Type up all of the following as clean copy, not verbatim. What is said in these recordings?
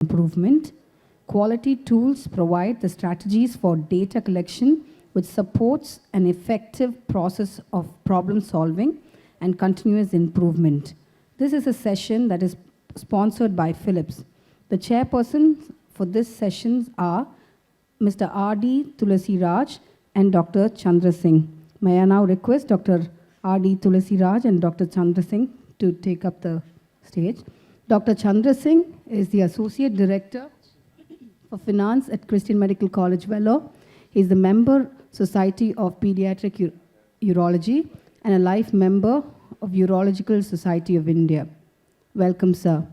improvement. Quality tools provide the strategies for data collection, which supports an effective process of problem solving and continuous improvement. This is a session that is sponsored by Philips. The chairpersons for this session are Mr. R.D. Thulasiraj and Dr. Chandra Singh. May I now request Dr. R.D. Thulasiraj and Dr. Chandra Singh to take up the stage. Dr. Chandra Singh is the Associate Director for Finance at Christian Medical College, VELLORE. He is the member Society of Pediatric Urology and a life member of Urological Society of India. Welcome, sir.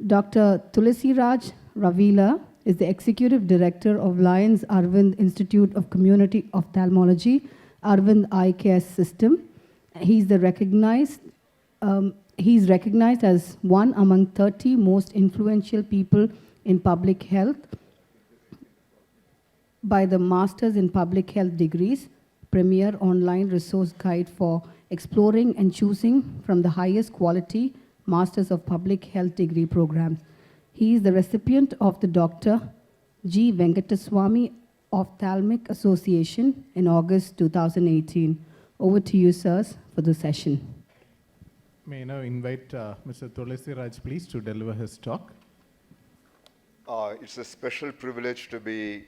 Dr. Thulasiraj Ravilla is the Executive Director of Lions Aravind Institute of Community Ophthalmology, Aravind Eye Care System. He's recognized as one among 30 most influential people in public health by the Masters in Public Health Degrees, premier online resource guide for exploring and choosing from the highest quality Masters of Public Health degree programs. He is the recipient of the Dr. G. Venkataswamy Ophthalmic Association in August 2018. Over to you, sirs, for the session. May I now invite Mr. Thulasiraj, please, to deliver his talk. It's a special privilege to be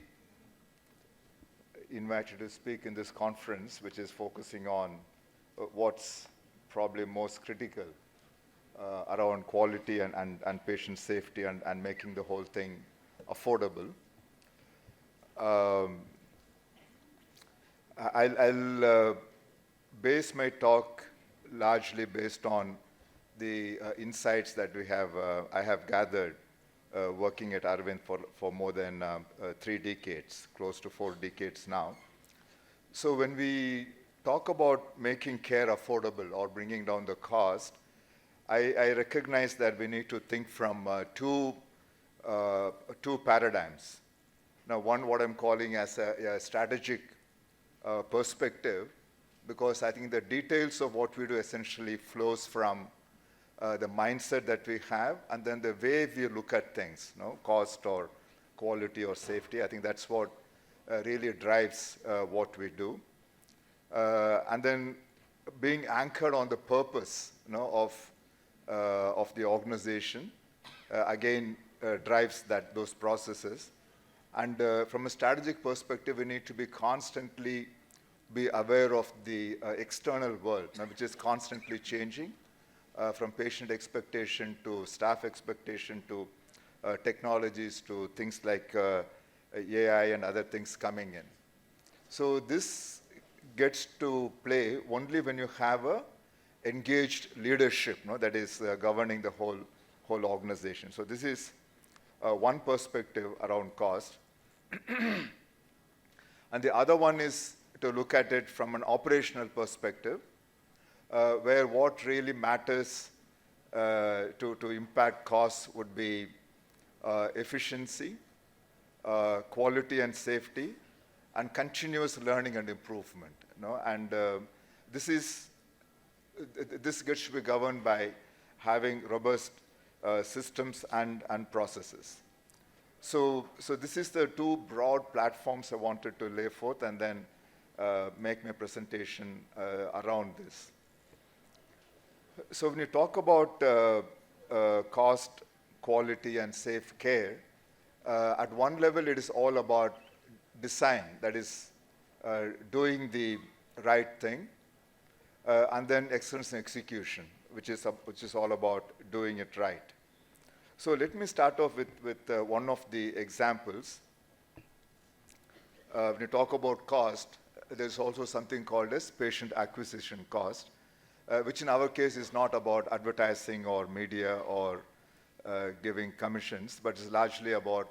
invited to speak in this conference, which is focusing on what's probably most critical around quality and patient safety and making the whole thing affordable. I'll base my talk largely based on the insights that I have gathered working at Aravind for more than 3 decades, close to 4 decades now. So when we talk about making care affordable or bringing down the cost, I recognize that we need to think from two paradigms. Now, one, what I'm calling as a strategic perspective, because I think the details of what we do essentially flows from the mindset that we have and then the way we look at things, cost or quality or safety. I think that's what really drives what we do. And then being anchored on the purpose of the organization, again, drives those processes. And from a strategic perspective, we need to be constantly aware of the external world, which is constantly changing, from patient expectation to staff expectation to technologies to things like AI and other things coming in. So this gets to play only when you have a engaged leadership that is governing the whole organization. So this is one perspective around cost. And the other one is to look at it from an operational perspective, where what really matters to impact costs would be efficiency, quality and safety, and continuous learning and improvement. And this gets to be governed by having robust systems and processes. So this is the 2 broad platforms I wanted to lay forth and then make my presentation around this. So when you talk about cost, quality, and safe care, at one level it is all about design, that is doing the right thing, and then excellence in execution, which is all about doing it right. So let me start off with one of the examples. When you talk about cost, there's also something called as patient acquisition cost, which in our case is not about advertising or media or giving commissions, but it's largely about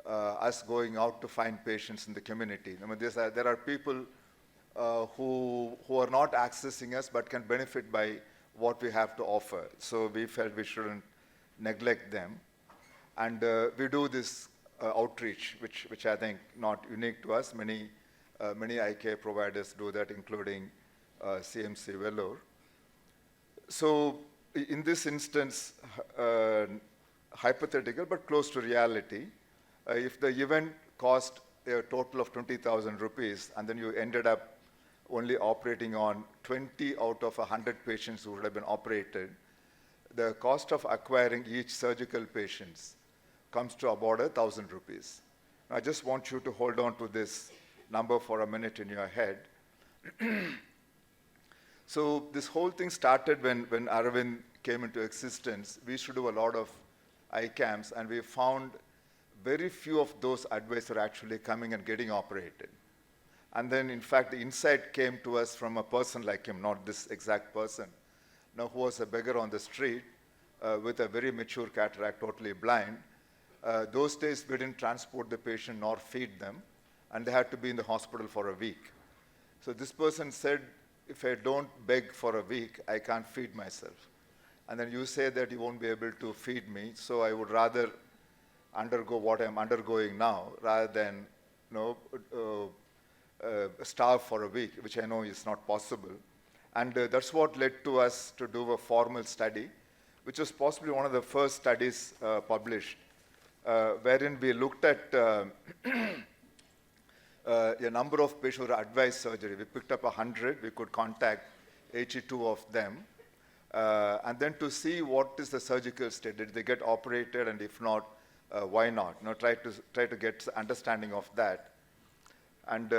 us going out to find patients in the community. I mean, there are people who are not accessing us but can benefit by what we have to offer. So we felt we shouldn't neglect them. And we do this outreach, which I think not unique to us. Many eye care providers do that, including CMC VELLORE. So in this instance, hypothetical, but close to reality. If the event cost a total of 20,000 rupees, and then you ended up only operating on 20 out of 100 patients who would have been operated, the cost of acquiring each surgical patient comes to about 1,000 rupees. I just want you to hold on to this number for a minute in your head. So this whole thing started when Aravind came into existence. We used to do a lot of ICAMs, and we found very few of those advisors actually coming and getting operated. And then, in fact, the insight came to us from a person like him, not this exact person, who was a beggar on the street with a very mature cataract, totally blind. Those days, we didn't transport the patient nor feed them, and they had to be in the hospital for a week. So this person said, if I don't beg for a week, I can't feed myself. And then you say that you won't be able to feed me, so I would rather undergo what I'm undergoing now rather than starve for a week, which I know is not possible. And that's what led to us to do a formal study, which was possibly one of the first studies published, wherein we looked at a number of patients who were advised surgery. We picked up 100. We could contact 82 of them. And then to see what is the surgical state. Did they get operated? And if not, why not? Try to get understanding of that. And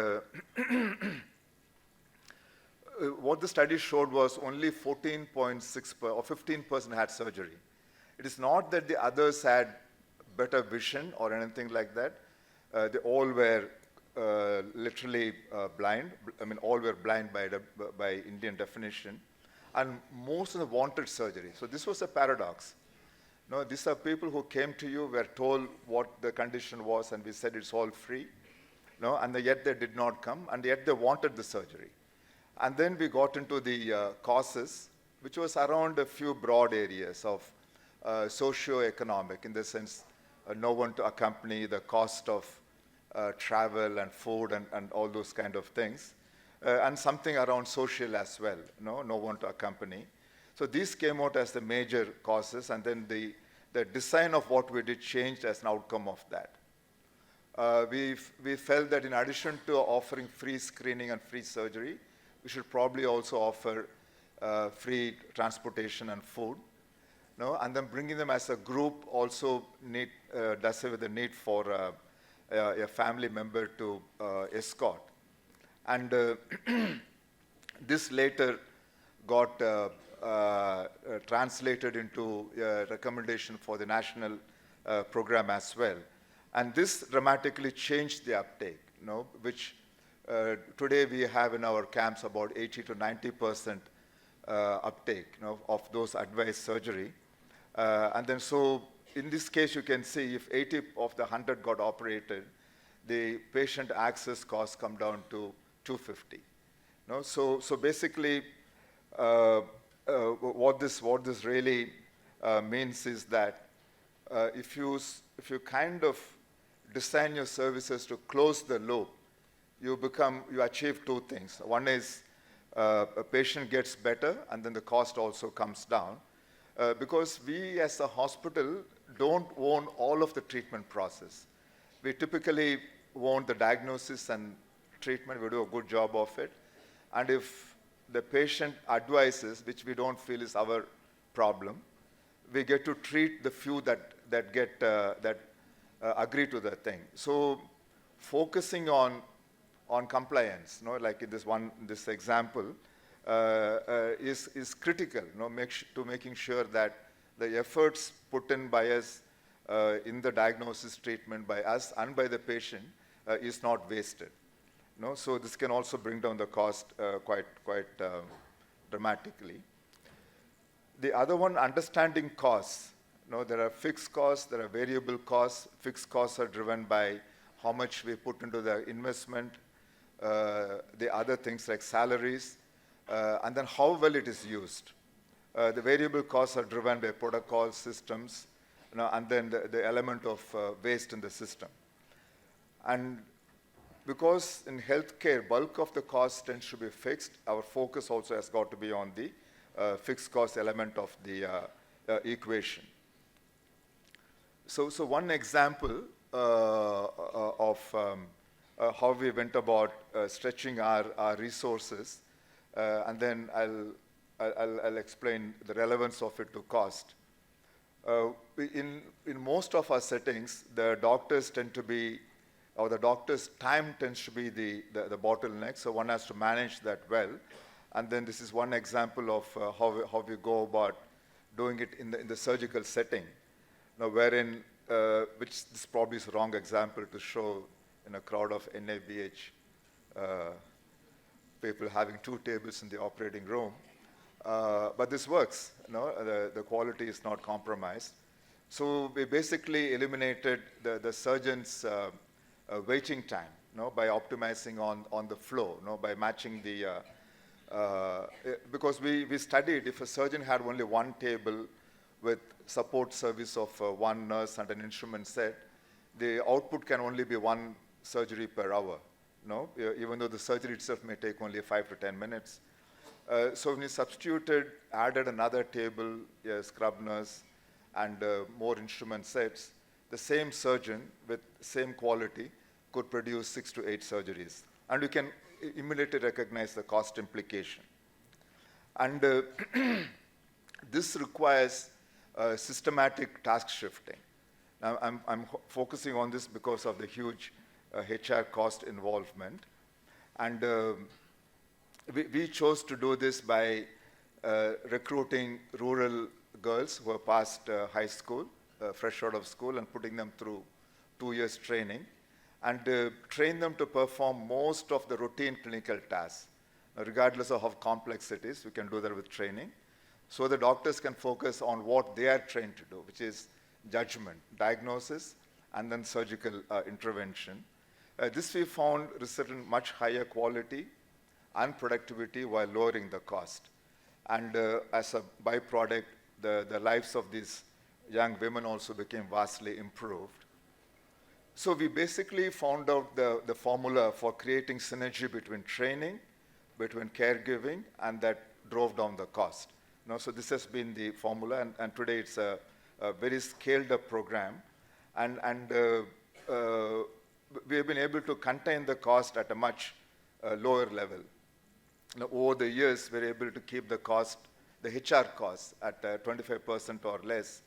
what the study showed was only 14.6% or 15% had surgery. It is not that the others had better vision or anything like that. They all were literally blind. I mean, all were blind by Indian definition. And most of them wanted surgery. So this was a paradox. These are people who came to you, were told what the condition was, and we said it's all free. And yet they did not come, and yet they wanted the surgery. And then we got into the causes, which was around a few broad areas of socio-economic, in the sense no one to accompany, the cost of travel and food and all those kind of things, and something around social as well, no one to accompany. So these came out as the major causes, and then the design of what we did changed as an outcome of that. We felt that in addition to offering free screening and free surgery, we should probably also offer free transportation and food. And then bringing them as a group also does have the need for a family member to escort. And this later got translated into a recommendation for the national program as well. And this dramatically changed the uptake, which today we have in our camps about 80 to 90% uptake of those advised surgery. And then so in this case, you can see if 80 of the 100 got operated, the patient access costs come down to 250. So basically, what this really means is that if you kind of design your services to close the loop, you achieve two things. One is a patient gets better, and then the cost also comes down. Because we as a hospital don't own all of the treatment process. We typically own the diagnosis and treatment. We do a good job of it. And if the patient advises, which we don't feel is our problem, we get to treat the few that agree to the thing. So focusing on compliance, like in this example, is critical, to making sure that the efforts put in by us in the diagnosis treatment by us and by the patient is not wasted. So this can also bring down the cost quite dramatically. The other one, understanding costs. There are fixed costs, there are variable costs. Fixed costs are driven by how much we put into the investment, the other things like salaries, and then how well it is used. The variable costs are driven by protocol systems, and then the element of waste in the system. And because in healthcare, bulk of the cost tends to be fixed, our focus also has got to be on the fixed cost element of the equation. So one example of how we went about stretching our resources, and then I'll explain the relevance of it to cost. In most of our settings, the doctors tend to be, or the doctor's time tends to be the bottleneck, so one has to manage that well. And then this is one example of how we go about doing it in the surgical setting. Now, wherein, which this probably is the wrong example to show in a crowd of NABH people having 2 tables in the operating room. But this works, the quality is not compromised. So we basically eliminated the surgeon's waiting time, by optimizing on the flow, by matching the, because we studied if a surgeon had only 1 table with support service of 1 nurse and an instrument set, the output can only be 1 surgery per hour, even though the surgery itself may take only 5 to 10 minutes. So when we substituted, added another table, scrub nurse, and more instrument sets, the same surgeon with same quality could produce 6 to 8 surgeries. And we can immediately recognize the cost implication. And this requires systematic task shifting. Now, I'm focusing on this because of the huge HR cost involvement. And we chose to do this by recruiting rural girls who are past high school, fresh out of school, and putting them through 2 years training, and train them to perform most of the routine clinical tasks. Now, regardless of how complex it is, we can do that with training. So the doctors can focus on what they are trained to do, which is judgment, diagnosis, and then surgical intervention. This we found resulted in much higher quality and productivity while lowering the cost. And as a byproduct, the lives of these young women also became vastly improved. So we basically found out the formula for creating synergy between training, between caregiving, and that drove down the cost. So this has been the formula, and today it's a very scaled up program. And we have been able to contain the cost at a much lower level. Now, over the years, we're able to keep the cost, the HR costs, at 25% or less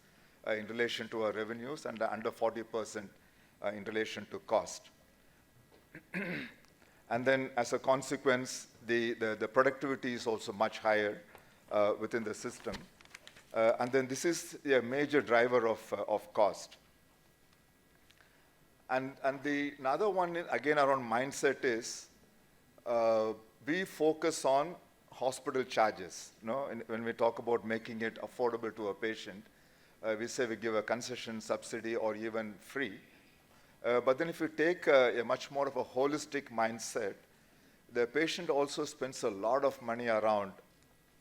in relation to our revenues, and under 40% in relation to cost. And then, as a consequence, the productivity is also much higher within the system. And then this is a major driver of cost. And another one, again, around mindset is we focus on hospital charges. When we talk about making it affordable to a patient, we say we give a concession, subsidy, or even free. But then if you take a much more of a holistic mindset, the patient also spends a lot of money around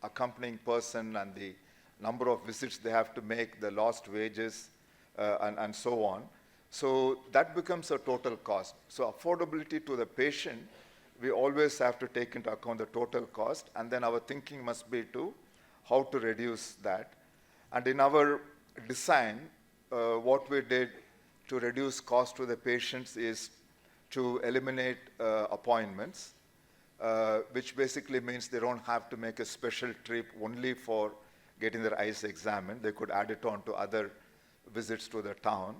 accompanying person and the number of visits they have to make, the lost wages, and so on. So that becomes a total cost. So affordability to the patient, we always have to take into account the total cost, and then our thinking must be to how to reduce that. And in our design, what we did to reduce cost to the patients is to eliminate appointments, which basically means they don't have to make a special trip only for getting their eyes examined. They could add it on to other visits to the town.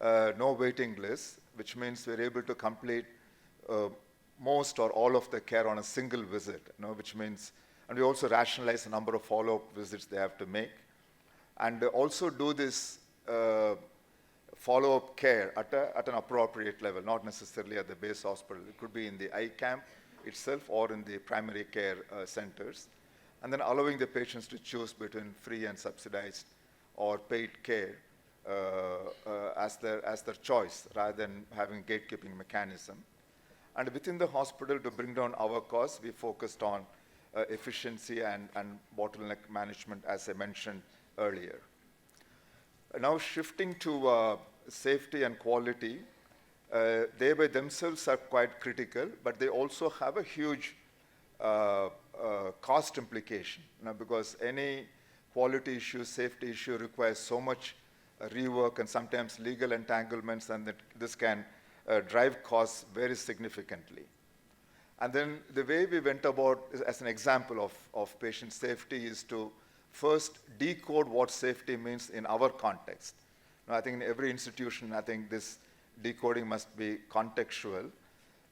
No waiting list, which means we're able to complete most or all of the care on a single visit, which means, and we also rationalize the number of follow-up visits they have to make, and also do this follow-up care at an appropriate level, not necessarily at the base hospital. It could be in the eye camp itself or in the primary care centers, and then allowing the patients to choose between free and subsidized or paid care as their choice, rather than having a gatekeeping mechanism. And within the hospital, to bring down our costs, we focused on efficiency and bottleneck management, as I mentioned earlier. Now shifting to safety and quality, they by themselves are quite critical, but they also have a huge cost implication, because any quality issue, safety issue requires so much rework and sometimes legal entanglements, and that this can drive costs very significantly. And then the way we went about, as an example of patient safety, is to first decode what safety means in our context. Now, I think in every institution, I think this decoding must be contextual.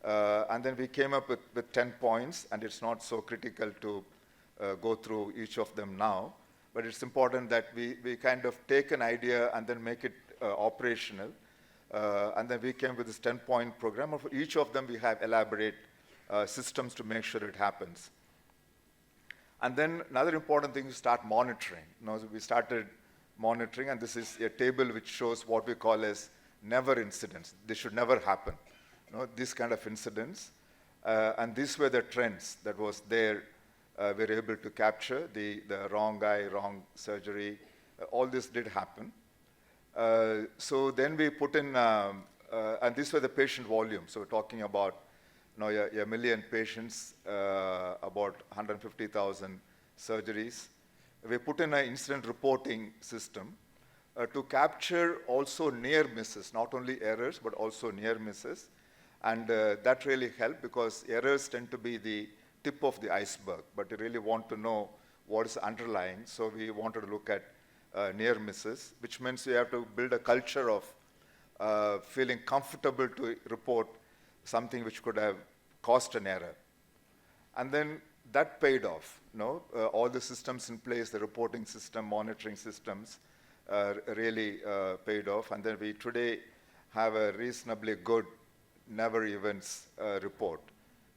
And then we came up with 10 points, and it's not so critical to go through each of them now. But it's important that we kind of take an idea and then make it operational. And then we came with this 10-point program. For each of them, we have elaborate systems to make sure it happens. And then another important thing is start monitoring. So we started monitoring, and this is a table which shows what we call as never incidents. This should never happen. These kind of incidents. And these were the trends that was there. We were able to capture the wrong guy, wrong surgery. All this did happen. So then we put in, and these were the patient volume. So we're talking about a million patients, about 150,000 surgeries. We put in an incident reporting system to capture also near misses, not only errors, but also near misses. And that really helped, because errors tend to be the tip of the iceberg, but you really want to know what is underlying. So we wanted to look at near misses, which means you have to build a culture of feeling comfortable to report something which could have caused an error. And then that paid off. All the systems in place, the reporting system, monitoring systems, really paid off. And then we today have a reasonably good never events report.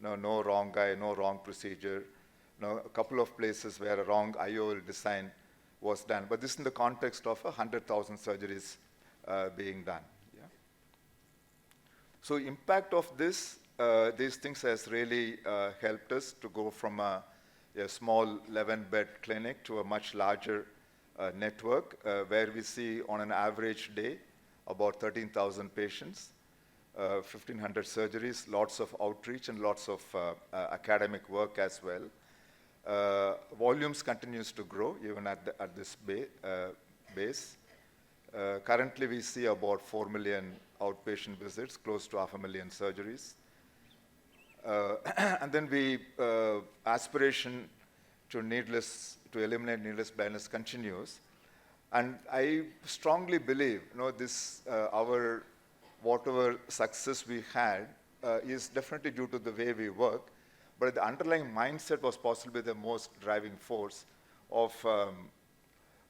No wrong guy, no wrong procedure. A couple of places where a wrong IOL design was done. But this in the context of 100,000 surgeries being done. Yeah? So impact of this, these things has really helped us to go from a small 11-bed clinic to a much larger network, where we see on an average day about 13,000 patients. 1,500 surgeries, lots of outreach, and lots of academic work as well. Volumes continues to grow even at this base. Currently, we see about 4 million outpatient visits, close to 500,000 surgeries. And then we aspiration to eliminate needless blindness continues. And I strongly believe, our whatever success we had is definitely due to the way we work, but the underlying mindset was possibly the most driving force of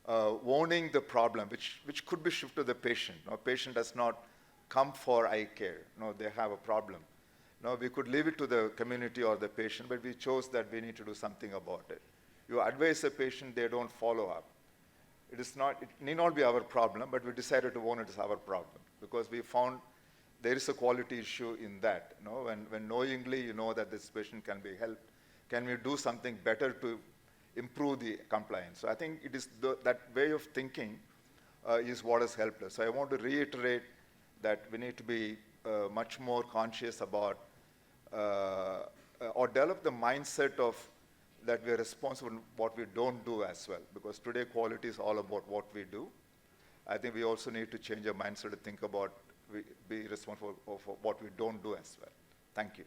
owning the problem, which could be shifted to the patient. Patient does not come for eye care. They have a problem. We could leave it to the community or the patient, but we chose that we need to do something about it. You advise a patient, they don't follow up. It need not be our problem, but we decided to own it as our problem, because we found there is a quality issue in that. When knowingly you know that this patient can be helped, can we do something better to improve the compliance? So I think it is that way of thinking is what has helped us. So I want to reiterate that we need to be much more conscious about or develop the mindset of that we are responsible for what we don't do as well, because today quality is all about what we do. I think we also need to change our mindset to think about be responsible for what we don't do as well. Thank you.